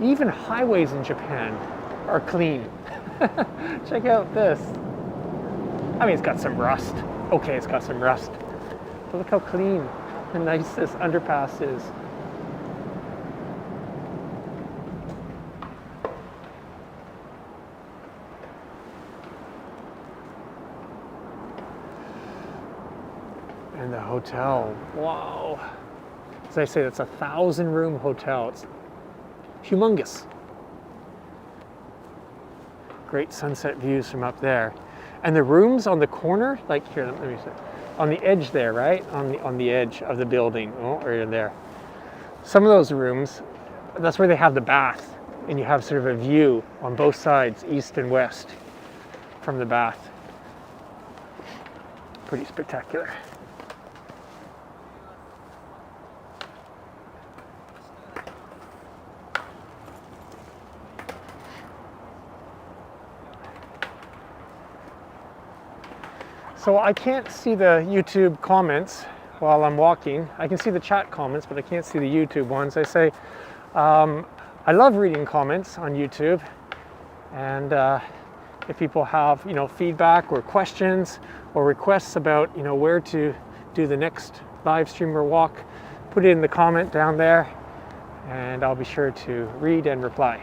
Even highways in Japan are clean. Check out this. I mean, it's got some rust. Okay, it's got some rust. But look how clean and nice this underpass is. And the hotel, wow. As I say, it's a 1,000-room hotel. It's humongous. Great sunset views from up there. And the rooms on the corner, like here, let me see, on the edge there, right? On the edge of the building, oh, right there. Some of those rooms, that's where they have the bath, and you have sort of a view on both sides, east and west, from the bath. Pretty spectacular. So I can't see the YouTube comments while I'm walking. I can see the chat comments, but I can't see the YouTube ones. I say, I love reading comments on YouTube, and if people have, feedback or questions or requests about, where to do the next live stream or walk, put it in the comment down there, and I'll be sure to read and reply.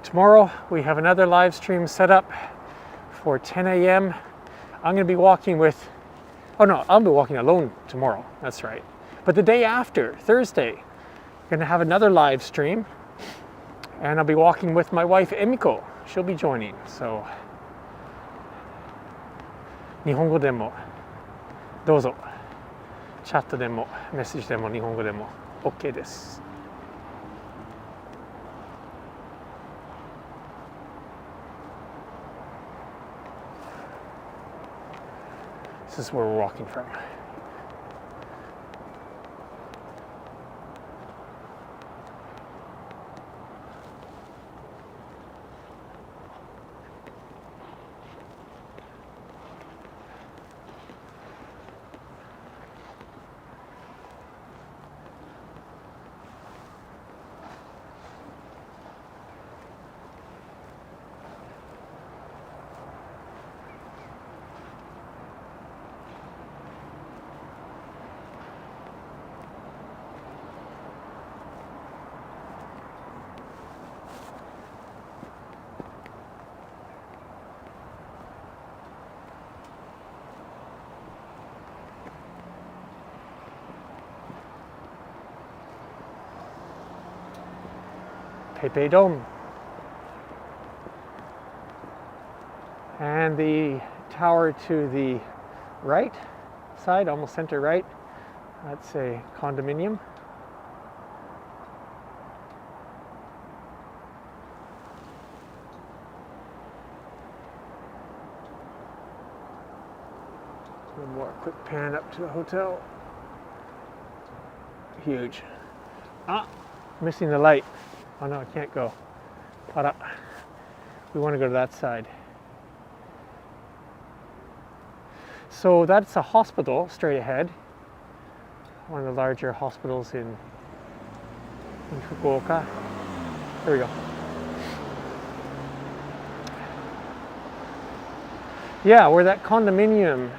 Tomorrow we have another live stream set up for 10 a.m. I'm going to be walking with, oh no, I'll be walking alone tomorrow, that's right. But the day after, Thursday, I'm going to have another live stream, and I'll be walking with my wife Emiko. She'll be joining, so 日本語でもどうぞ、チャットでもメッセージでも日本語でも OK です。This is where we're walking from. Pepe Dome. And the tower to the right side, almost center right, that's a condominium. One more quick pan up to the hotel. Huge. Ah, missing the light. Oh no, I can't go. We want to go to that side. So that's a hospital straight ahead. One of the larger hospitals in Fukuoka. There we go. Yeah, where that condominium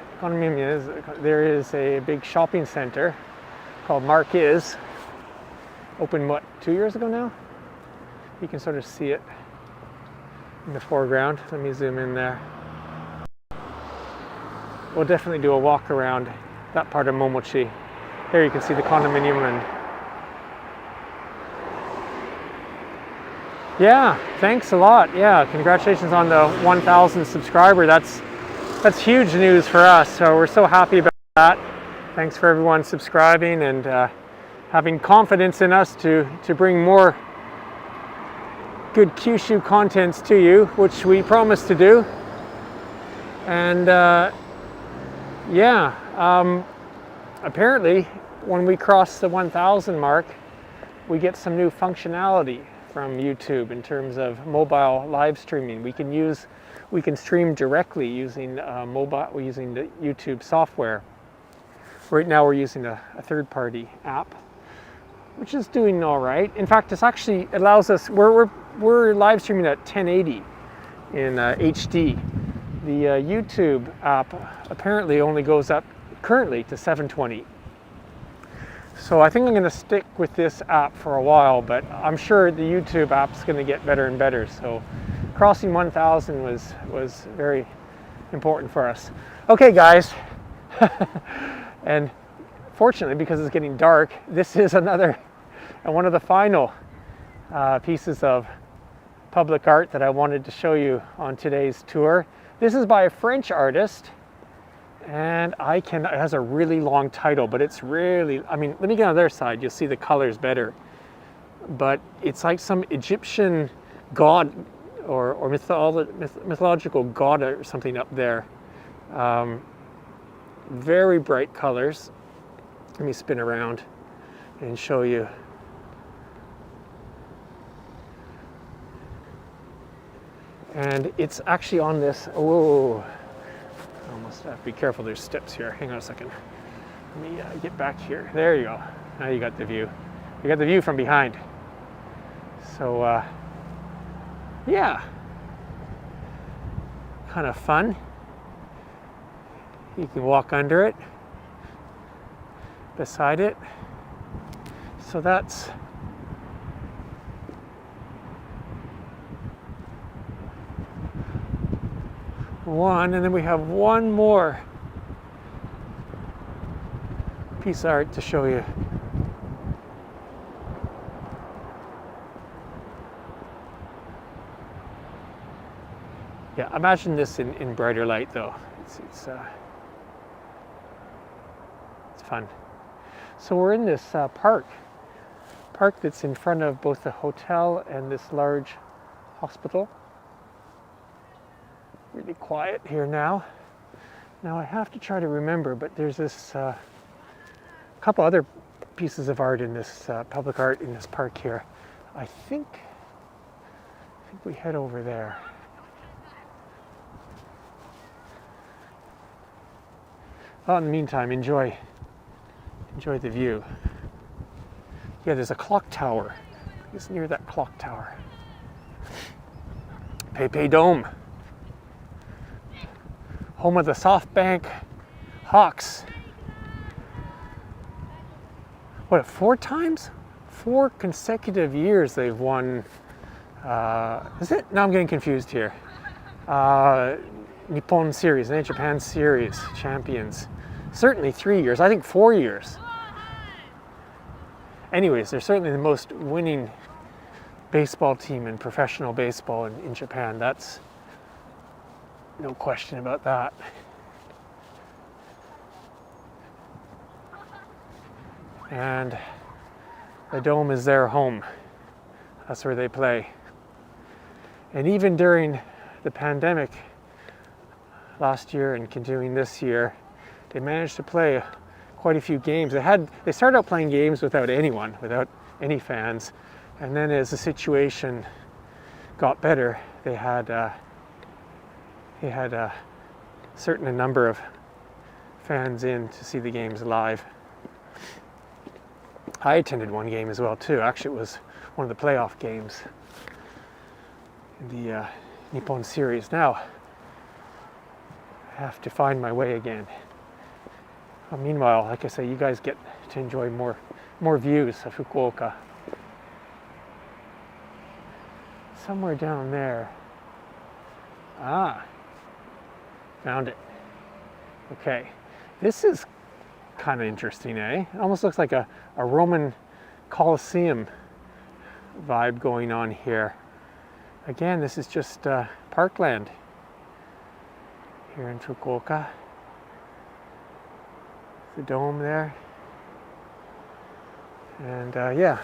is, there is a big shopping center called Marquez. Opened what, 2 years ago now? You can sort of see it in the foreground. Let me zoom in there. We'll definitely do a walk around that part of Momochi. There you can see the condominium, and yeah, thanks a lot. Yeah, congratulations on the 1,000 subscriber. That's huge news for us. So we're so happy about that. Thanks for everyone subscribing and having confidence in us to bring more good Kyushu contents to you, which we promise to do. And apparently when we cross the 1,000 mark, we get some new functionality from YouTube in terms of mobile live streaming. We can stream directly using using the YouTube software. Right now we're using a third-party app, which is doing all right. In fact, this actually allows us, we're live streaming at 1080 in HD. The YouTube app apparently only goes up currently to 720. So I think I'm going to stick with this app for a while, but I'm sure the YouTube app's going to get better and better. So crossing 1,000 was very important for us. Okay, guys. And fortunately, because it's getting dark, this is another and one of the final pieces of public art that I wanted to show you on today's tour. This is by a French artist, and it has a really long title, but it's really, I mean, let me get on the other side, you'll see the colors better. But it's like some Egyptian god or mythological god or something up there. Very bright colors. Let me spin around and show you. And it's actually on this, oh, I almost have to be careful, there's steps here. Hang on a second. Let me get back here. There you go. Now you got the view. You got the view from behind. So, yeah. Kind of fun. You can walk under it, beside it. So that's one, and then we have one more piece of art to show you. Yeah, imagine this in brighter light though. It's fun. So we're in this park that's in front of both the hotel and this large hospital. Really quiet here now. Now I have to try to remember, but there's this couple other pieces of art in this public art in this park here. I think we head over there. Well, in the meantime, enjoy the view. Yeah, there's a clock tower. It's near that clock tower. Pepe Dome. Home of the SoftBank Hawks. What, 4 times? 4 consecutive years they've won. Is it? No, I'm getting confused here. Nippon Series, and Japan Series champions. Certainly 3 years, I think 4 years. Anyways, they're certainly the most winning baseball team in professional baseball in Japan. That's no question about that. And the Dome is their home. That's where they play. And even during the pandemic last year and continuing this year, they managed to play quite a few games. They started out playing games without anyone, without any fans, and then as the situation got better, they had a certain number of fans in to see the games live. I attended one game as well too. Actually, it was one of the playoff games in the Nippon Series. Now, have to find my way again. Meanwhile, like I say, you guys get to enjoy more views of Fukuoka. Somewhere down there. Ah, found it. Okay, this is kind of interesting, eh? It almost looks like a Roman Colosseum vibe going on here. Again, this is just parkland here in Fukuoka. The dome there. And yeah.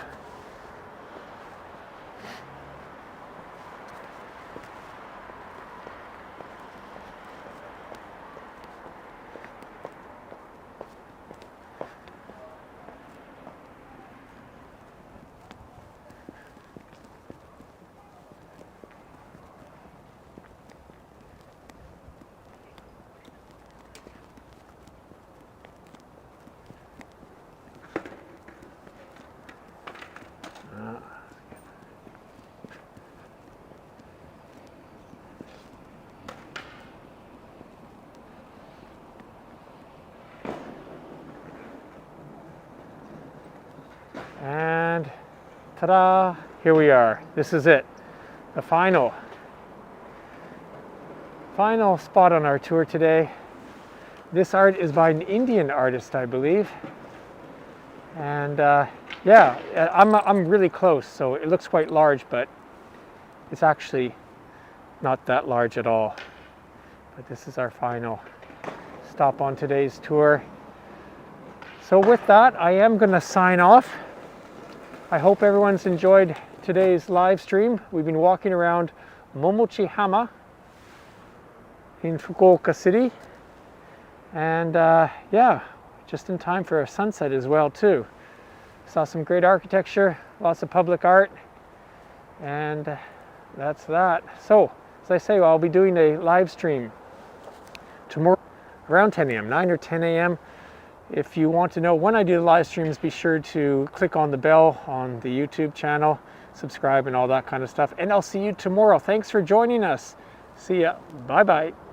And ta-da, here we are. This is it, the final spot on our tour today. This art is by an Indian artist, I believe. And yeah, I'm really close, so it looks quite large, but it's actually not that large at all. But this is our final stop on today's tour. So with that, I am going to sign off. I hope everyone's enjoyed today's live stream. We've been walking around Momochihama in Fukuoka City. And yeah, just in time for a sunset as well too. Saw some great architecture, lots of public art, and that's that. So, as I say, I'll be doing a live stream tomorrow around 10 a.m., 9 or 10 a.m. If you want to know when I do the live streams, be sure to click on the bell on the YouTube channel, subscribe and all that kind of stuff. And I'll see you tomorrow. Thanks for joining us. See ya. Bye-bye.